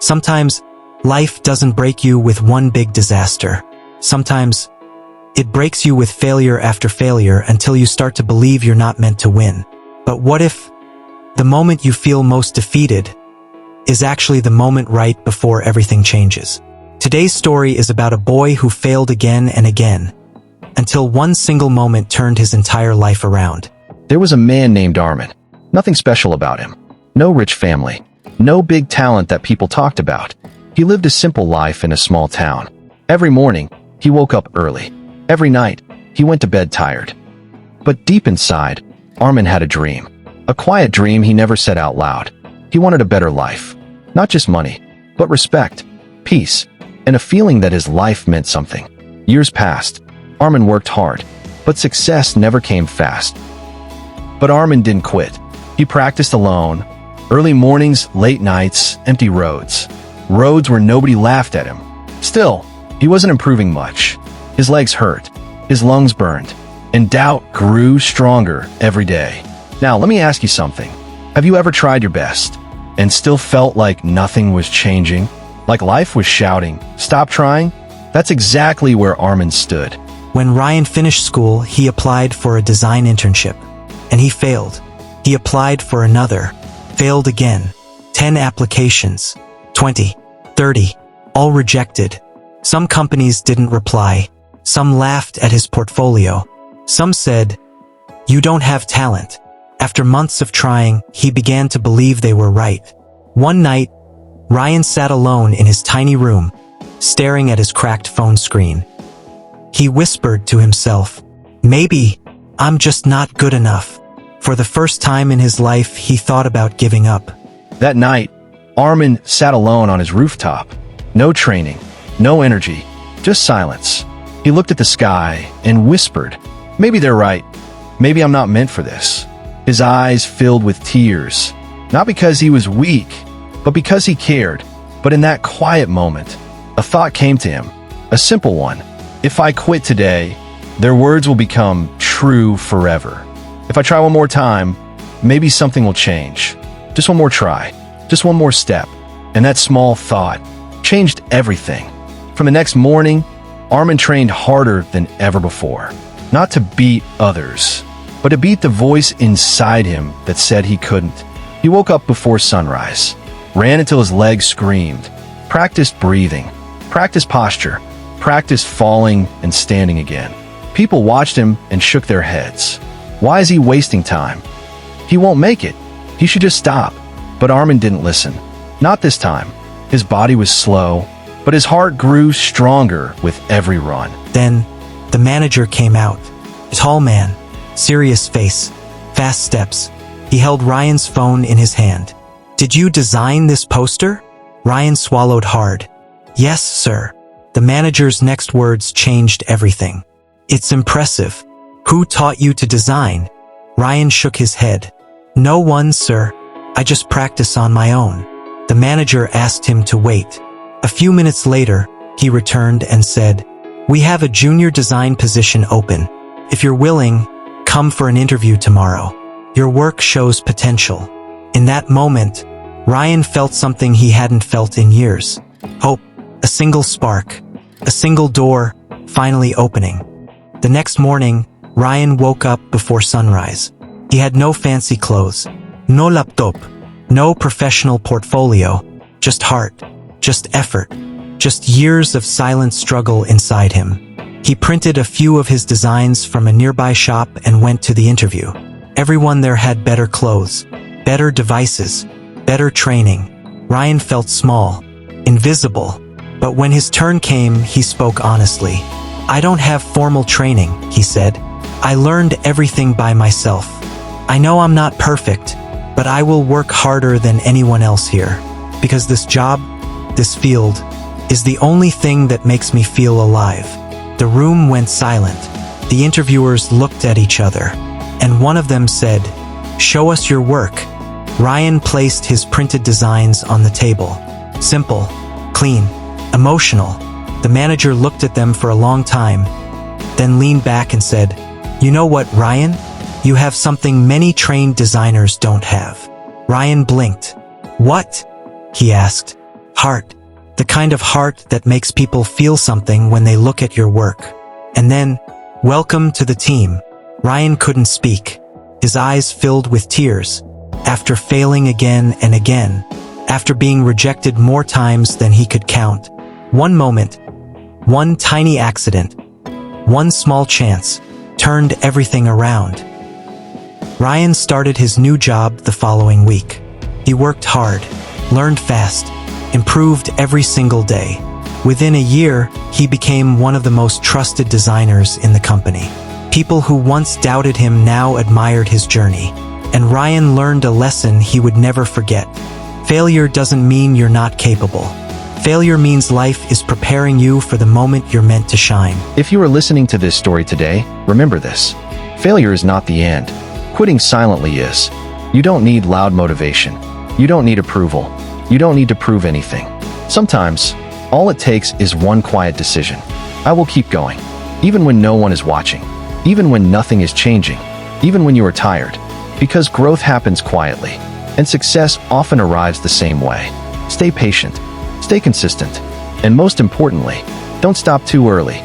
Sometimes, life doesn't break you with one big disaster. Sometimes, it breaks you with failure after failure until you start to believe you're not meant to win. But what if the moment you feel most defeated is actually the moment right before everything changes? Today's story is about a boy who failed again and again, until one single moment turned his entire life around. There was a man named Armin. Nothing special about him. No rich family. No big talent that people talked about. He lived a simple life in a small town. Every morning, he woke up early. Every night, he went to bed tired. But deep inside, Armin had a dream. A quiet dream he never said out loud. He wanted a better life. Not just money, but respect, peace, and a feeling that his life meant something. Years passed. Armin worked hard, but success never came fast. But Armin didn't quit. He practiced alone. Early mornings, late nights, empty roads. Roads where nobody laughed at him. Still, he wasn't improving much. His legs hurt. His lungs burned. And doubt grew stronger every day. Now, let me ask you something. Have you ever tried your best and still felt like nothing was changing? Like life was shouting, "Stop trying"? That's exactly where Armin stood. When Ryan finished school, he applied for a design internship, and he failed. He applied for another, failed again. 10 applications, 20, 30, all rejected. Some companies didn't reply. Some laughed at his portfolio. Some said, "You don't have talent." After months of trying, he began to believe they were right. One night, Ryan sat alone in his tiny room, staring at his cracked phone screen. He whispered to himself, "Maybe I'm just not good enough." For the first time in his life, he thought about giving up. That night, Armin sat alone on his rooftop. No training, no energy, just silence. He looked at the sky and whispered, "Maybe they're right. Maybe I'm not meant for this." His eyes filled with tears, not because he was weak, but because he cared. But in that quiet moment, a thought came to him, a simple one. If I quit today, their words will become true forever. If I try one more time, maybe something will change. Just one more try, just one more step. And that small thought changed everything. From the next morning, Armin trained harder than ever before. Not to beat others, but to beat the voice inside him that said he couldn't. He woke up before sunrise, ran until his legs screamed, practiced breathing, practiced posture, practiced falling and standing again. People watched him and shook their heads. Why is he wasting time? He won't make it. He should just stop. But Armin didn't listen. Not this time. His body was slow, but his heart grew stronger with every run. Then, the manager came out. A tall man, serious face, fast steps. He held Ryan's phone in his hand. "Did you design this poster?" Ryan swallowed hard. "Yes, sir." The manager's next words changed everything. "It's impressive. Who taught you to design?" Ryan shook his head. "No one, sir. I just practice on my own." The manager asked him to wait. A few minutes later, he returned and said, "We have a junior design position open. If you're willing, come for an interview tomorrow. Your work shows potential." In that moment, Ryan felt something he hadn't felt in years. Hope. A single spark. A single door, finally opening. The next morning, Ryan woke up before sunrise. He had no fancy clothes, no laptop, no professional portfolio, just heart, just effort, just years of silent struggle inside him. He printed a few of his designs from a nearby shop and went to the interview. Everyone there had better clothes, better devices, better training. Ryan felt small, invisible. But when his turn came, he spoke honestly. "I don't have formal training," he said. "I learned everything by myself. I know I'm not perfect, but I will work harder than anyone else here. Because this job, this field, is the only thing that makes me feel alive." The room went silent. The interviewers looked at each other, and one of them said, "Show us your work." Ryan placed his printed designs on the table. Simple, clean, emotional. The manager looked at them for a long time, then leaned back and said, "You know what, Ryan? You have something many trained designers don't have." Ryan blinked. "What?" he asked. Heart. The kind of heart that makes people feel something when they look at your work. And then, welcome to the team. Ryan couldn't speak. His eyes filled with tears. After failing again and again. After being rejected more times than he could count. One moment, one tiny accident, one small chance, turned everything around. Ryan started his new job the following week. He worked hard, learned fast, improved every single day. Within a year, he became one of the most trusted designers in the company. People who once doubted him now admired his journey. And Ryan learned a lesson he would never forget. Failure doesn't mean you're not capable. Failure means life is preparing you for the moment you're meant to shine. If you are listening to this story today, remember this. Failure is not the end. Quitting silently is. You don't need loud motivation. You don't need approval. You don't need to prove anything. Sometimes, all it takes is one quiet decision. I will keep going. Even when no one is watching. Even when nothing is changing. Even when you are tired. Because growth happens quietly. And success often arrives the same way. Stay patient. Stay consistent. And most importantly, don't stop too early.